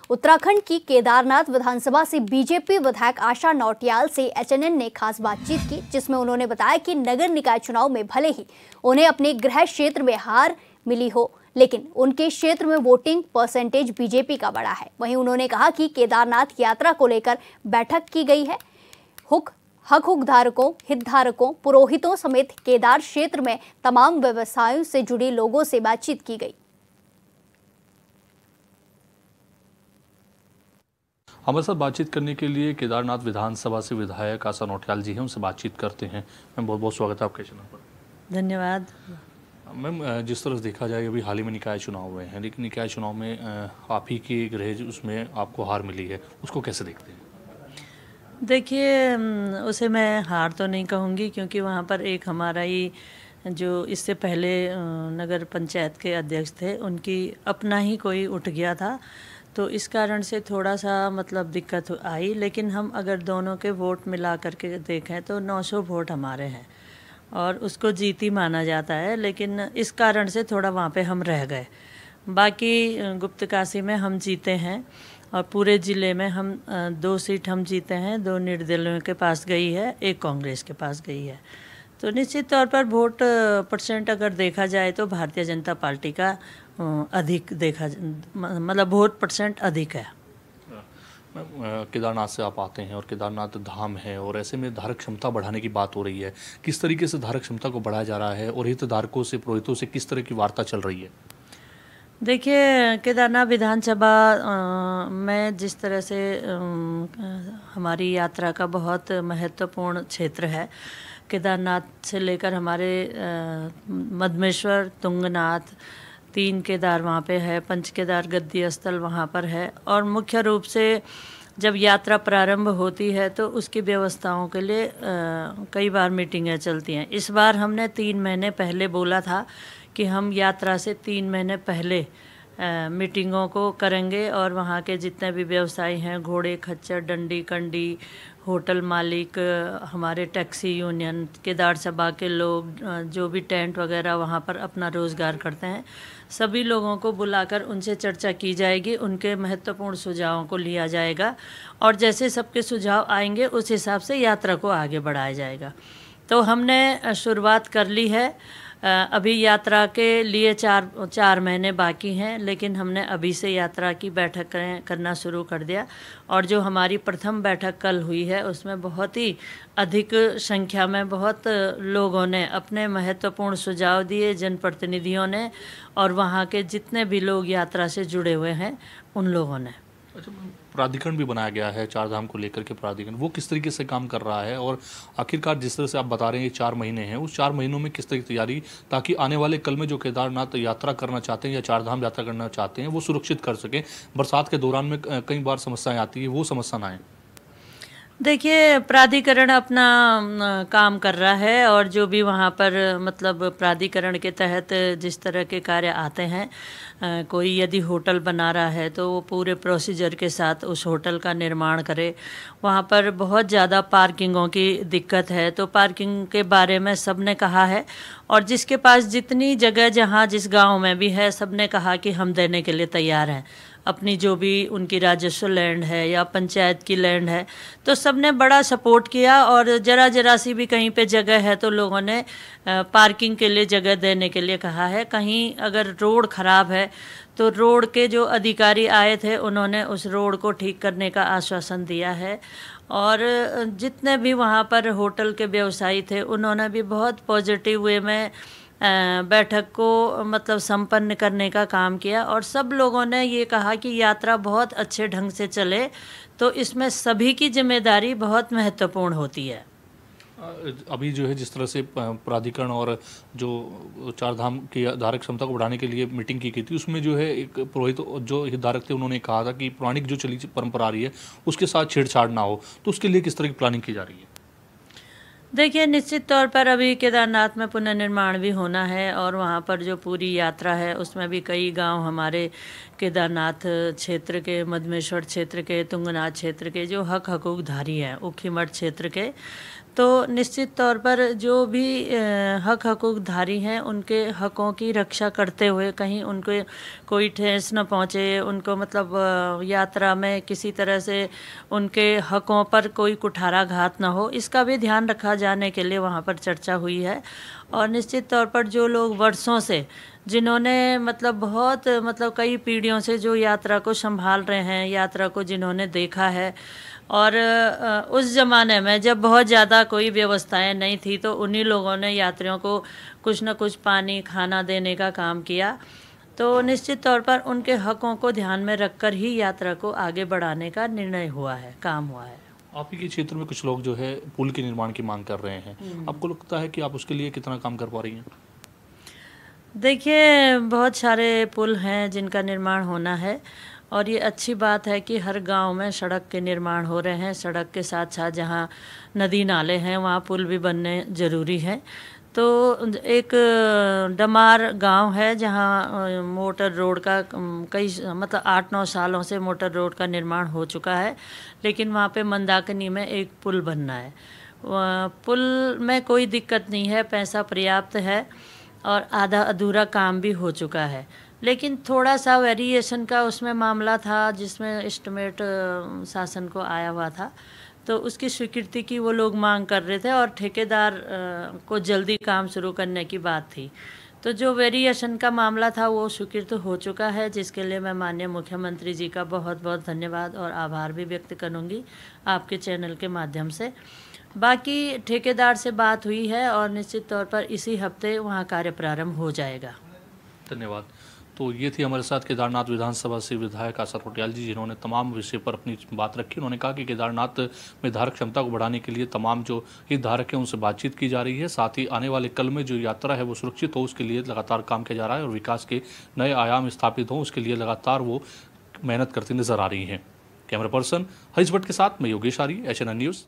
उत्तराखंड की केदारनाथ विधानसभा से बीजेपी विधायक आशा नौटियाल से एचएनएन ने खास बातचीत की, जिसमें उन्होंने बताया कि नगर निकाय चुनाव में भले ही उन्हें अपने गृह क्षेत्र में हार मिली हो, लेकिन उनके क्षेत्र में वोटिंग परसेंटेज बीजेपी का बड़ा है। वहीं उन्होंने कहा कि केदारनाथ यात्रा को लेकर बैठक की गई है। हक धारकों, हितधारकों, पुरोहितों समेत केदार क्षेत्र में तमाम व्यवसायों से जुड़े लोगों से बातचीत की गई। हमारे साथ बातचीत करने के लिए केदारनाथ विधानसभा से विधायक आशा नौटियाल जी हैं, उनसे बातचीत करते हैं। मैम, बहुत बहुत स्वागत है आपके चैनल पर। धन्यवाद। मैम, जिस तरह से देखा जाए अभी हाल ही में निकाय चुनाव हुए हैं, लेकिन निकाय चुनाव में आप ही की गृह उसमें आपको हार मिली है, उसको कैसे देखते हैं? देखिए, उसे मैं हार तो नहीं कहूँगी, क्योंकि वहाँ पर एक हमारा ही जो इससे पहले नगर पंचायत के अध्यक्ष थे, उनकी अपना ही कोई उठ गया था, तो इस कारण से थोड़ा सा मतलब दिक्कत आई। लेकिन हम अगर दोनों के वोट मिला करके देखें तो 900 वोट हमारे हैं और उसको जीती माना जाता है, लेकिन इस कारण से थोड़ा वहाँ पे हम रह गए। बाकी गुप्तकाशी में हम जीते हैं और पूरे ज़िले में हम 2 सीट हम जीते हैं, 2 निर्दलीयों के पास गई है, 1 कांग्रेस के पास गई है। तो निश्चित तौर पर वोट परसेंट अगर देखा जाए तो भारतीय जनता पार्टी का अधिक मतलब वोट परसेंट अधिक है। केदारनाथ से आप आते हैं और केदारनाथ धाम है, और ऐसे में धारक क्षमता बढ़ाने की बात हो रही है। किस तरीके से धारक क्षमता को बढ़ाया जा रहा है और हितधारकों से, पुरोहितों से किस तरह की वार्ता चल रही है? देखिए, केदारनाथ विधानसभा में जिस तरह से हमारी यात्रा का बहुत महत्वपूर्ण क्षेत्र है। केदारनाथ से लेकर हमारे मधमेश्वर, तुंगनाथ, 3 केदार वहाँ पे है, पंच केदार गद्दी स्थल वहाँ पर है। और मुख्य रूप से जब यात्रा प्रारंभ होती है तो उसकी व्यवस्थाओं के लिए कई बार मीटिंगें चलती हैं। इस बार हमने 3 महीने पहले बोला था कि हम यात्रा से 3 महीने पहले मीटिंगों को करेंगे, और वहाँ के जितने भी व्यवसायी हैं, घोड़े, खच्चर, डंडी, कंडी, होटल मालिक, हमारे टैक्सी यूनियन, केदार सभा के लोग, जो भी टेंट वगैरह वहाँ पर अपना रोज़गार करते हैं, सभी लोगों को बुलाकर उनसे चर्चा की जाएगी, उनके महत्वपूर्ण सुझावों को लिया जाएगा, और जैसे सबके सुझाव आएंगे उस हिसाब से यात्रा को आगे बढ़ाया जाएगा। तो हमने शुरुआत कर ली है। अभी यात्रा के लिए 4 महीने बाकी हैं, लेकिन हमने अभी से यात्रा की बैठक करना शुरू कर दिया। और जो हमारी प्रथम बैठक कल हुई है उसमें बहुत ही अधिक संख्या में बहुत लोगों ने अपने महत्वपूर्ण सुझाव दिए, जनप्रतिनिधियों ने और वहाँ के जितने भी लोग यात्रा से जुड़े हुए हैं उन लोगों ने। अच्छा, प्राधिकरण भी बनाया गया है चार धाम को लेकर के, प्राधिकरण वो किस तरीके से काम कर रहा है? और आखिरकार जिस तरह से आप बता रहे हैं 4 महीने हैं, उस 4 महीनों में किस तरह की तैयारी, ताकि आने वाले कल में जो केदारनाथ यात्रा करना चाहते हैं या 4 धाम यात्रा करना चाहते हैं वो सुरक्षित कर सकें, बरसात के दौरान में कई बार समस्याएं आती है, वो समस्या ना आए? देखिए, प्राधिकरण अपना काम कर रहा है, और जो भी वहाँ पर मतलब प्राधिकरण के तहत जिस तरह के कार्य आते हैं, कोई यदि होटल बना रहा है तो वो पूरे प्रोसीजर के साथ उस होटल का निर्माण करे। वहाँ पर बहुत ज़्यादा पार्किंगों की दिक्कत है, तो पार्किंग के बारे में सब ने कहा है, और जिसके पास जितनी जगह जहाँ जिस गांव में भी है सब ने कहा कि हम देने के लिए तैयार हैं। अपनी जो भी उनकी राजस्व लैंड है या पंचायत की लैंड है, तो सब ने बड़ा सपोर्ट किया, और ज़रा सी भी कहीं पे जगह है तो लोगों ने पार्किंग के लिए जगह देने के लिए कहा है। कहीं अगर रोड ख़राब है तो रोड के जो अधिकारी आए थे उन्होंने उस रोड को ठीक करने का आश्वासन दिया है। और जितने भी वहाँ पर होटल के व्यवसायी थे उन्होंने भी बहुत पॉजिटिव वे में बैठक को मतलब संपन्न करने का काम किया, और सब लोगों ने ये कहा कि यात्रा बहुत अच्छे ढंग से चले, तो इसमें सभी की जिम्मेदारी बहुत महत्वपूर्ण होती है। अभी जो है जिस तरह से प्राधिकरण और जो 4 धाम की धारक क्षमता को बढ़ाने के लिए मीटिंग की गई थी, उसमें जो है एक पुरोहित जो हितधारक थे उन्होंने कहा था कि पुरानी जो चली परंपरा आ रही है उसके साथ छेड़छाड़ ना हो, तो उसके लिए किस तरह की प्लानिंग की जा रही है? देखिए, निश्चित तौर पर अभी केदारनाथ में पुनर्निर्माण भी होना है, और वहाँ पर जो पूरी यात्रा है उसमें भी कई गांव हमारे केदारनाथ क्षेत्र के, मधमेश्वर क्षेत्र के, तुंगनाथ क्षेत्र के जो हकूकधारी हैं, ऊखीमठ क्षेत्र के, तो निश्चित तौर पर जो भी हक हकूकधारी हैं उनके हकों की रक्षा करते हुए कहीं उनको कोई ठेस न पहुँचे, उनको मतलब यात्रा में किसी तरह से उनके हकों पर कोई कुठाराघात न हो, इसका भी ध्यान रखा जाने के लिए वहाँ पर चर्चा हुई है। और निश्चित तौर पर जो लोग वर्षों से जिन्होंने मतलब बहुत मतलब कई पीढ़ियों से जो यात्रा को संभाल रहे हैं, यात्रा को जिन्होंने देखा है, और उस ज़माने में जब बहुत ज़्यादा कोई व्यवस्थाएं नहीं थी तो उन्हीं लोगों ने यात्रियों को कुछ न कुछ पानी खाना देने का काम किया। तो निश्चित तौर पर उनके हकों को ध्यान में रखकर ही यात्रा को आगे बढ़ाने का निर्णय हुआ है, काम हुआ है। आप ही के क्षेत्र में कुछ लोग जो है पुल के निर्माण की मांग कर रहे हैं, आपको लगता है कि आप उसके लिए कितना काम कर पा रही हैं? देखिए, बहुत सारे पुल हैं जिनका निर्माण होना है और ये अच्छी बात है कि हर गांव में सड़क के निर्माण हो रहे हैं। सड़क के साथ साथ जहां नदी नाले हैं वहां पुल भी बनने ज़रूरी है। तो एक डमार गांव है जहां मोटर रोड का कई मतलब 8-9 सालों से मोटर रोड का निर्माण हो चुका है, लेकिन वहां पे मंदाकिनी में एक पुल बनना है। पुल में कोई दिक्कत नहीं है, पैसा पर्याप्त है और आधा अधूरा काम भी हो चुका है, लेकिन थोड़ा सा वेरिएशन का उसमें मामला था जिसमें एस्टिमेट शासन को आया हुआ था, तो उसकी स्वीकृति की वो लोग मांग कर रहे थे और ठेकेदार को जल्दी काम शुरू करने की बात थी। तो जो वेरिएशन का मामला था वो स्वीकृत हो चुका है, जिसके लिए मैं माननीय मुख्यमंत्री जी का बहुत बहुत धन्यवाद और आभार भी व्यक्त करूँगी आपके चैनल के माध्यम से। बाकी ठेकेदार से बात हुई है और निश्चित तौर पर इसी हफ्ते वहाँ कार्य प्रारंभ हो जाएगा। धन्यवाद। तो ये थी हमारे साथ केदारनाथ विधानसभा से विधायक आशा नौटियाल जी, जिन्होंने तमाम विषय पर अपनी बात रखी। उन्होंने कहा कि केदारनाथ में धारक क्षमता को बढ़ाने के लिए तमाम जो हितधारक हैं उनसे बातचीत की जा रही है। साथ ही आने वाले कल में जो यात्रा है वो सुरक्षित हो, उसके लिए लगातार काम किया जा रहा है और विकास के नए आयाम स्थापित हों, उसके लिए लगातार वो मेहनत करती नजर आ रही हैं। कैमरा पर्सन हरीश भट्ट के साथ मैं योगेश आर्य, HNN न्यूज़।